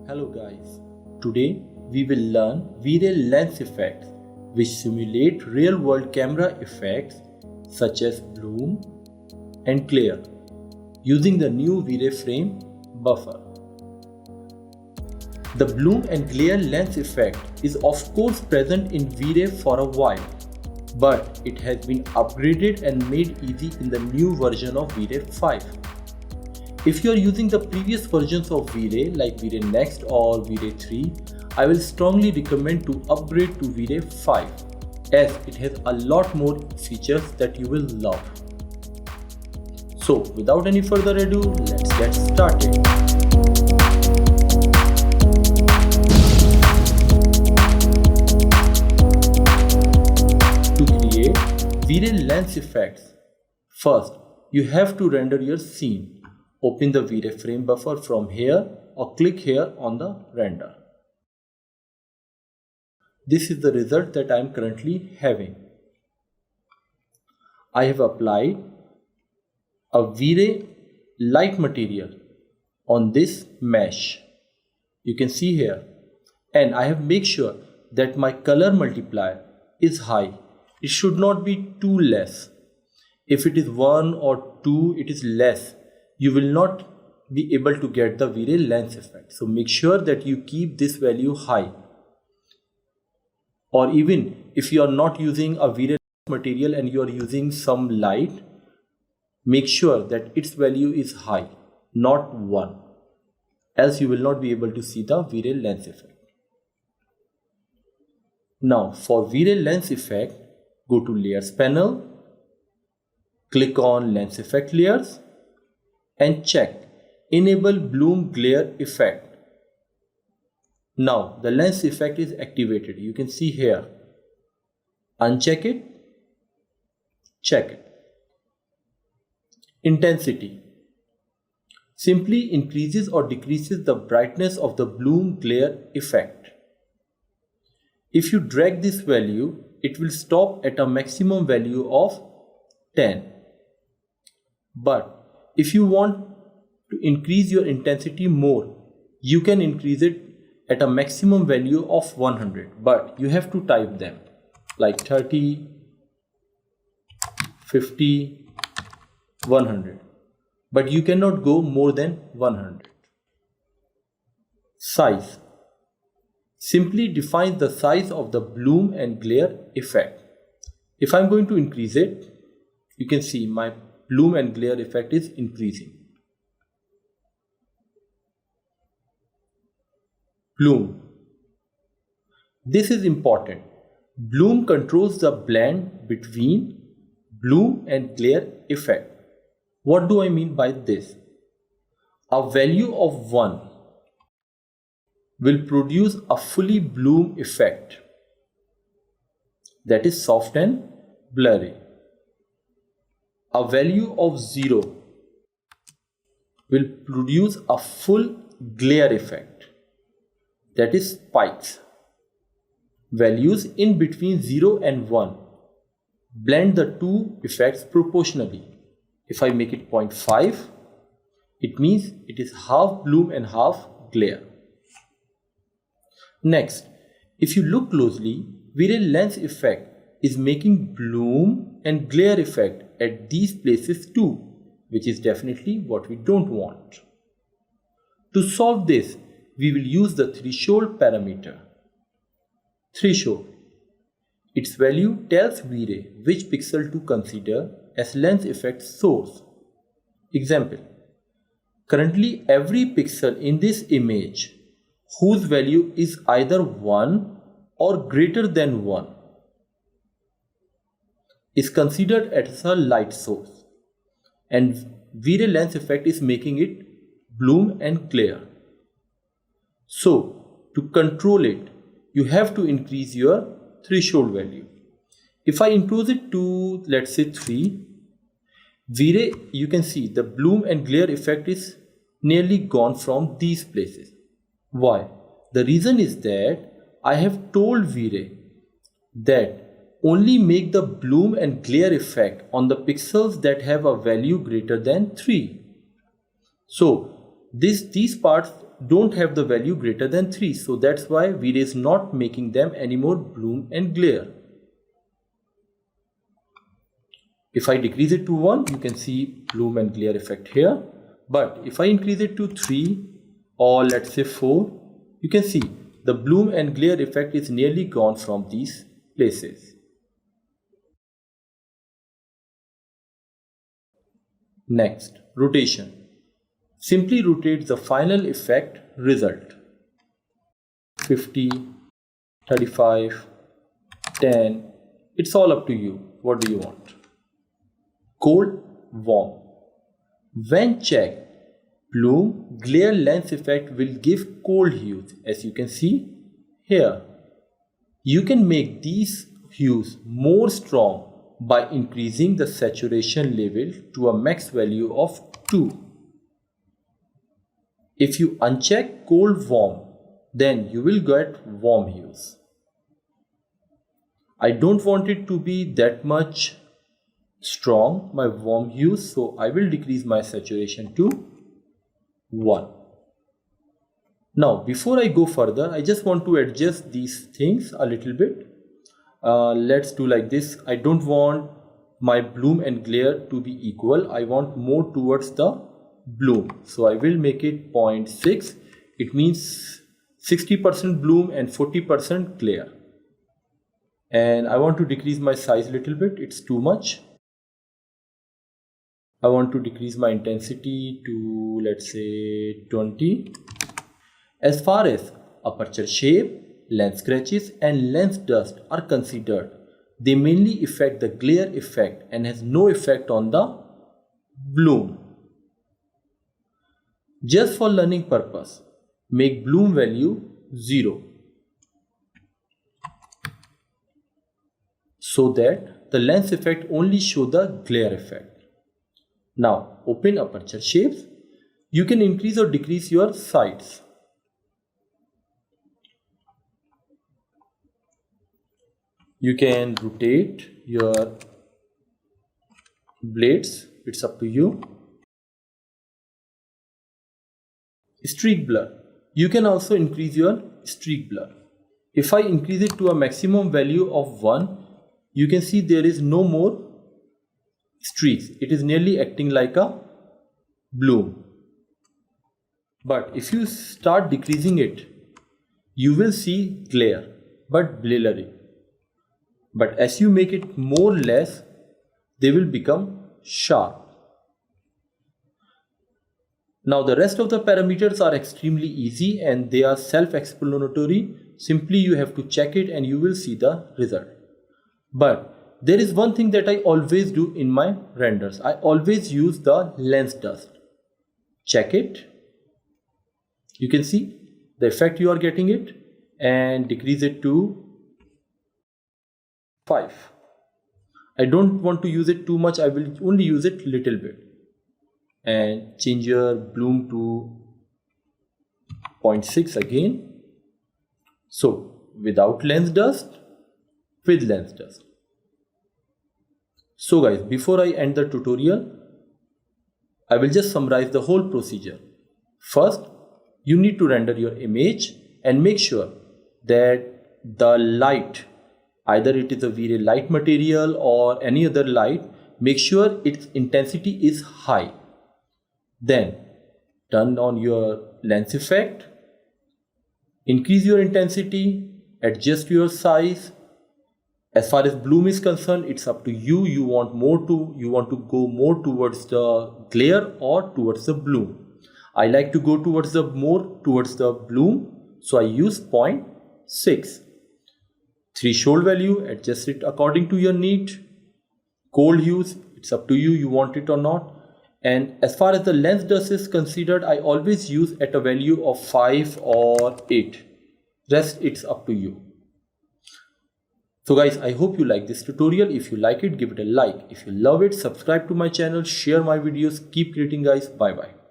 Hello guys, today we will learn V-Ray lens effects which simulate real-world camera effects such as bloom and glare using the new V-Ray frame buffer. The bloom and glare lens effect is of course present in V-Ray for a while, but it has been upgraded and made easy in the new version of V-Ray 5. If you are using the previous versions of V-Ray like V-Ray Next or V-Ray 3, I will strongly recommend to upgrade to V-Ray 5 as it has a lot more features that you will love. So without any further ado, let's get started. To create V-Ray lens effects, first you have to render your scene. Open the V-Ray frame buffer from here or click here on the render. This is the result that I am currently having. I have applied a V-Ray light material on this mesh. You can see here, and I have made sure that my color multiplier is high. It should not be too less. If it is 1 or 2, it is less. You will not be able to get the V-Ray lens effect. So make sure that you keep this value high. Or even if you are not using a V-Ray material and you are using some light, make sure that its value is high, not 1. Else you will not be able to see the V-Ray lens effect. Now for V-Ray lens effect, go to Layers panel, click on Lens Effect Layers, and check Enable Bloom Glare Effect. Now the lens effect is activated. You can see here. Uncheck it. Check it. Intensity simply increases or decreases the brightness of the bloom glare effect. If you drag this value, it will stop at a maximum value of 10. But if you want to increase your intensity more, you can increase it at a maximum value of 100, but you have to type them like 30, 50, 100, but you cannot go more than 100. Size simply defines the size of the bloom and glare effect. If I'm going to increase it, you can see my bloom and glare effect is increasing. Bloom. This is important. Bloom controls the blend between bloom and glare effect. What do I mean by this? A value of 1 will produce a fully bloom effect that is soft and blurry. A value of 0 will produce a full glare effect that is spikes. Values in between 0 and 1 blend the two effects proportionally. If I make it 0.5, it means it is half bloom and half glare. Next, if you look closely, V-Ray lens effect is making bloom and glare effect at these places too, which is definitely what we don't want. To solve this, we will use the threshold parameter. Threshold. Its value tells V-Ray which pixel to consider as lens effect source. Example. Currently every pixel in this image whose value is either 1 or greater than 1 is considered as a light source, and V-Ray lens effect is making it bloom and glare. So to control it, you have to increase your threshold value. If I increase it to, let's say, 3, V-Ray, you can see the bloom and glare effect is nearly gone from these places. Why? The reason is that I have told V-Ray that only make the bloom and glare effect on the pixels that have a value greater than 3. So these parts don't have the value greater than 3. So that's why V-ray is not making them anymore bloom and glare. If I decrease it to 1, you can see bloom and glare effect here. But if I increase it to 3 or let's say 4, you can see the bloom and glare effect is nearly gone from these places. Next, rotation. Simply rotate the final effect result. 50, 35, 10. It's all up to you. What do you want? Cold, warm. When checked, bloom glare lens effect will give cold hues, as you can see here. You can make these hues more strong by increasing the saturation level to a max value of 2. If you uncheck cold warm, then you will get warm hues. I don't want it to be that much strong, my warm hues, so I will decrease my saturation to 1. Now before I go further, I just want to adjust these things a little bit. Let's do like this. I don't want my bloom and glare to be equal. I want more towards the bloom, so I will make it 0.6. It means 60% bloom and 40% glare. And I want to decrease my size a little bit. It's too much. I want to decrease my intensity to, let's say, 20. As far as aperture shape, lens scratches and lens dust are considered, they mainly affect the glare effect and has no effect on the bloom. Just for learning purpose, make bloom value 0 so that the lens effect only show the glare effect. Now open aperture shapes. You can increase or decrease your sides. You can rotate your blades, it's up to you. Streak blur. You can also increase your streak blur. If I increase it to a maximum value of 1, you can see there is no more streaks. It is nearly acting like a bloom. But if you start decreasing it, you will see glare but blurry. But as you make it more less, they will become sharp. Now the rest of the parameters are extremely easy and they are self-explanatory. Simply you have to check it and you will see the result. But there is one thing that I always do in my renders. I always use the lens dust. Check it. You can see the effect you are getting it, and decrease it to 5. I don't want to use it too much. I will only use it little bit. And change your bloom to 0.6 again. So without lens dust, with lens dust. So guys, before I end the tutorial, I will just summarize the whole procedure. First, you need to render your image and make sure that the light, either it is a V-Ray light material or any other light, make sure its intensity is high. Then turn on your lens effect, increase your intensity, adjust your size. As far as bloom is concerned, it's up to you. You want to go more towards the glare or towards the bloom. I like to go towards the bloom, so I use 0.6. Threshold value, adjust it according to your need. Cold hues, it's up to you, you want it or not. And as far as the lens dust is considered, I always use at a value of 5 or 8. Rest it's up to you. So guys, I hope you like this tutorial. If you like it, give it a like. If you love it, subscribe to my channel, share my videos. Keep creating guys. Bye bye.